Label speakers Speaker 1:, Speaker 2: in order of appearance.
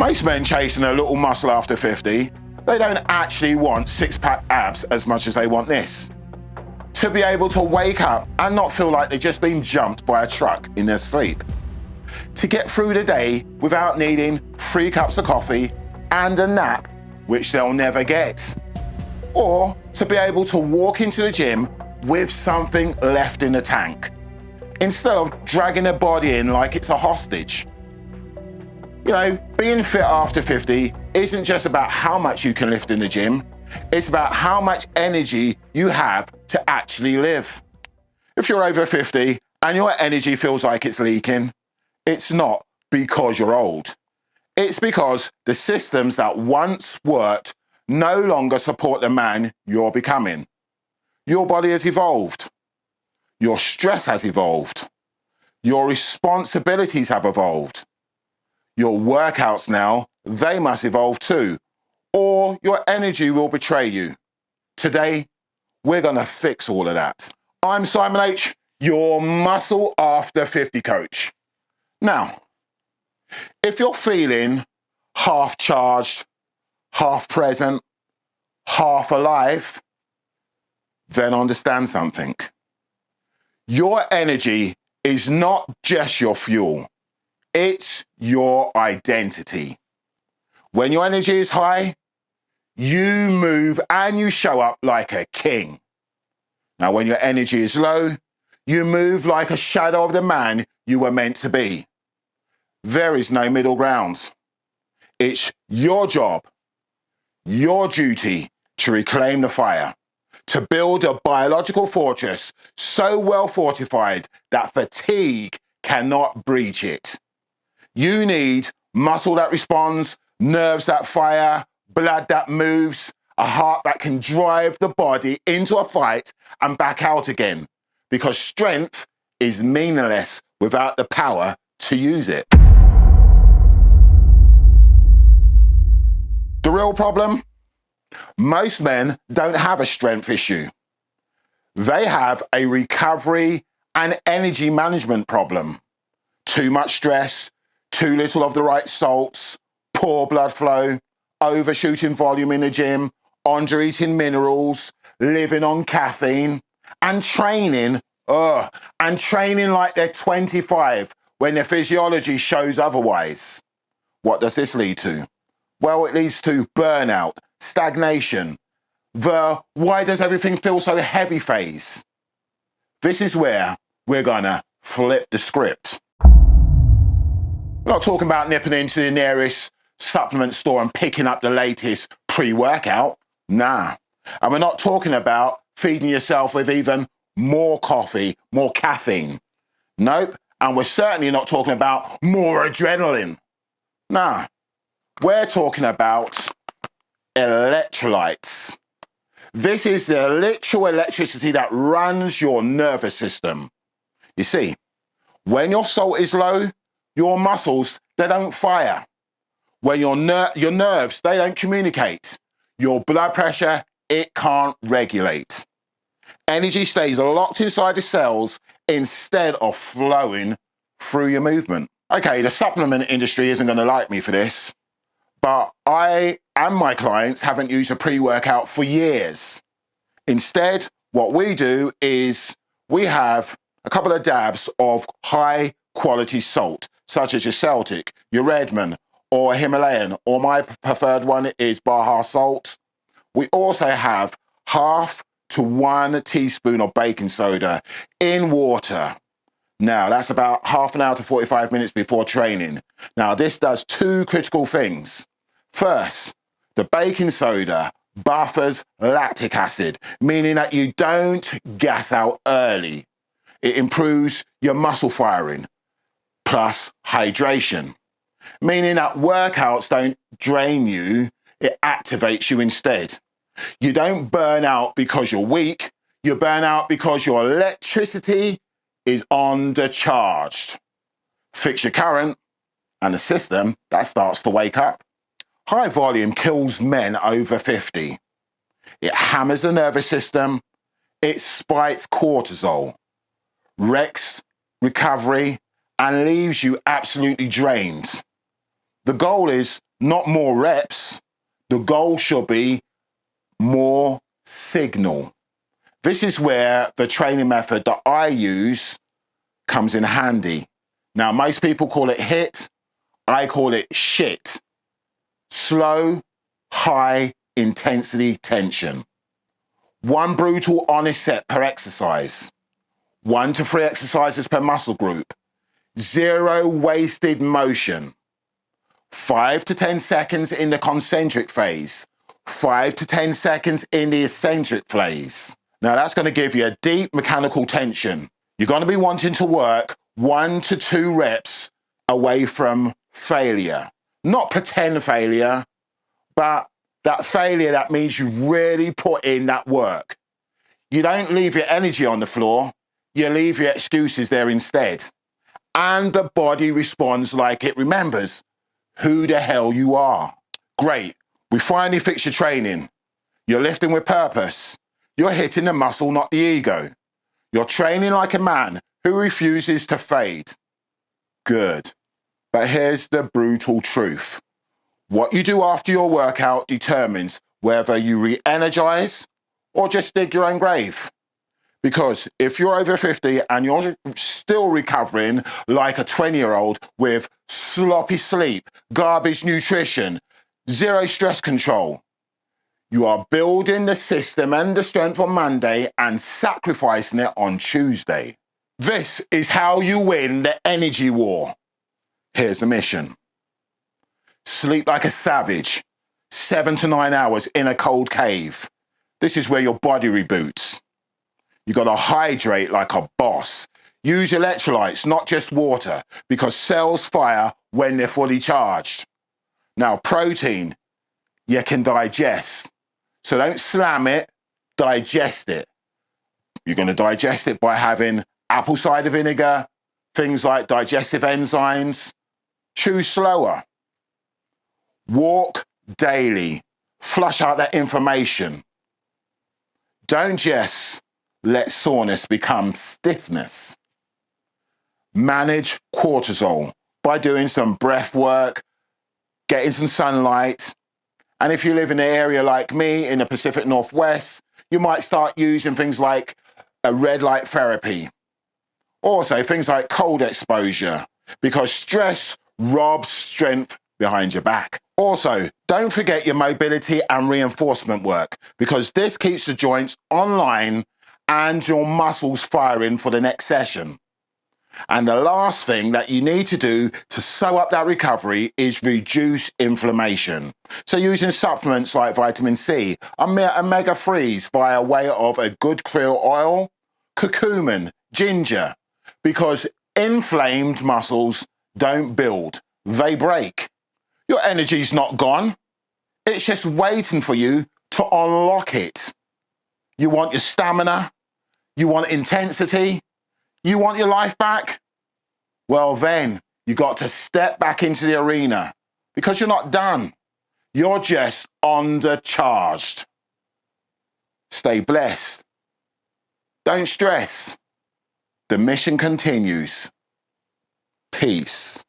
Speaker 1: Most men chasing a little muscle after 50, they don't actually want six-pack abs as much as they want this. To be able to wake up and not feel like they've just been jumped by a truck in their sleep. To get through the day without needing 3 cups of coffee and a nap, which they'll never get. Or to be able to walk into the gym with something left in the tank, instead of dragging their body in like it's a hostage. You know, being fit after 50 isn't just about how much you can lift in the gym, it's about how much energy you have to actually live. If you're over 50 and your energy feels like it's leaking, it's not because you're old. It's because the systems that once worked no longer support the man you're becoming. Your body has evolved. Your stress has evolved. Your responsibilities have evolved. Your workouts now, they must evolve too, or your energy will betray you. Today, we're gonna fix all of that. I'm Simon H., your Muscle After 50 coach. Now, if you're feeling half charged, half present, half alive, then understand something. Your energy is not just your fuel, it's your identity. When your energy is high, you move and you show up like a king. Now, when your energy is low, you move like a shadow of the man you were meant to be. There is no middle ground. It's your job, your duty to reclaim the fire, to build a biological fortress so well fortified that fatigue cannot breach it. You need muscle that responds, nerves that fire, blood that moves, a heart that can drive the body into a fight and back out again, because strength is meaningless without the power to use it. The real problem? Most men don't have a strength issue. They have a recovery and energy management problem. Too much stress, too little of the right salts, poor blood flow, overshooting volume in the gym, under-eating minerals, living on caffeine, and training like they're 25 when their physiology shows otherwise. What does this lead to? Well, it leads to burnout, stagnation, the why does everything feel so heavy phase. This is where we're gonna flip the script. We're not talking about nipping into the nearest supplement store and picking up the latest pre-workout. Nah. And we're not talking about feeding yourself with even more coffee, more caffeine. Nope. And we're certainly not talking about more adrenaline. Nah. We're talking about electrolytes. This is the literal electricity that runs your nervous system. You see, when your salt is low, your muscles, they don't fire. When your nerves, they don't communicate. Your blood pressure, it can't regulate. Energy stays locked inside the cells instead of flowing through your movement. Okay, the supplement industry isn't going to like me for this, but I and my clients haven't used a pre-workout for years. Instead, what we do is we have a couple of dabs of high quality salt, such as your Celtic, your Redmond, or Himalayan, or my preferred one is Baja salt. We also have 1/2 to 1 teaspoon of baking soda in water. Now, that's about half an hour to 45 minutes before training. Now, this does 2 critical things. First, the baking soda buffers lactic acid, meaning that you don't gas out early. It improves your muscle firing, plus hydration, meaning that workouts don't drain you, it activates you instead. You don't burn out because you're weak, you burn out because your electricity is undercharged. Fix your current, and the system, that starts to wake up. High volume kills men over 50. It hammers the nervous system, it spikes cortisol, wrecks recovery, and leaves you absolutely drained. The goal is not more reps. The goal should be more signal. This is where the training method that I use comes in handy. Now, most people call it HIIT. I call it SHIT. Slow, high intensity tension. 1 brutal honest set per exercise. 1 to 3 exercises per muscle group. 0 wasted motion. 5 to 10 seconds in the concentric phase. 5 to 10 seconds in the eccentric phase. Now that's going to give you a deep mechanical tension. You're going to be wanting to work 1 to 2 reps away from failure. Not pretend failure, but that failure that means you really put in that work. You don't leave your energy on the floor, you leave your excuses there instead. And the body responds like it remembers who the hell you are. Great, we finally fixed your training. You're lifting with purpose. You're hitting the muscle, not the ego. You're training like a man who refuses to fade. Good. But here's the brutal truth. What you do after your workout determines whether you re-energize or just dig your own grave. Because if you're over 50 and you're still recovering like a 20-year-old with sloppy sleep, garbage nutrition, 0 stress control, you are building the system and the strength on Monday and sacrificing it on Tuesday. This is how you win the energy war. Here's the mission. Sleep like a savage, 7 to 9 hours in a cold cave. This is where your body reboots. You gotta hydrate like a boss. Use electrolytes, not just water, because cells fire when they're fully charged. Now, protein, you can digest. So don't slam it, digest it. You're gonna digest it by having apple cider vinegar, things like digestive enzymes. Chew slower. Walk daily. Flush out that inflammation. Don't just let soreness become stiffness. Manage cortisol by doing some breath work, getting some sunlight. And if you live in an area like me in the Pacific Northwest, you might start using things like a red light therapy. Also, things like cold exposure, because stress robs strength behind your back. Also, don't forget your mobility and reinforcement work, because this keeps the joints online and your muscles firing for the next session. And the last thing that you need to do to sew up that recovery is reduce inflammation. So using supplements like vitamin C, omega-3s via way of a good krill oil, curcumin, ginger, because inflamed muscles don't build, they break. Your energy's not gone. It's just waiting for you to unlock it. You want your stamina, you want intensity, you want your life back? Well then, you got to step back into the arena, because you're not done. You're just undercharged. Stay blessed. Don't stress. The mission continues. Peace.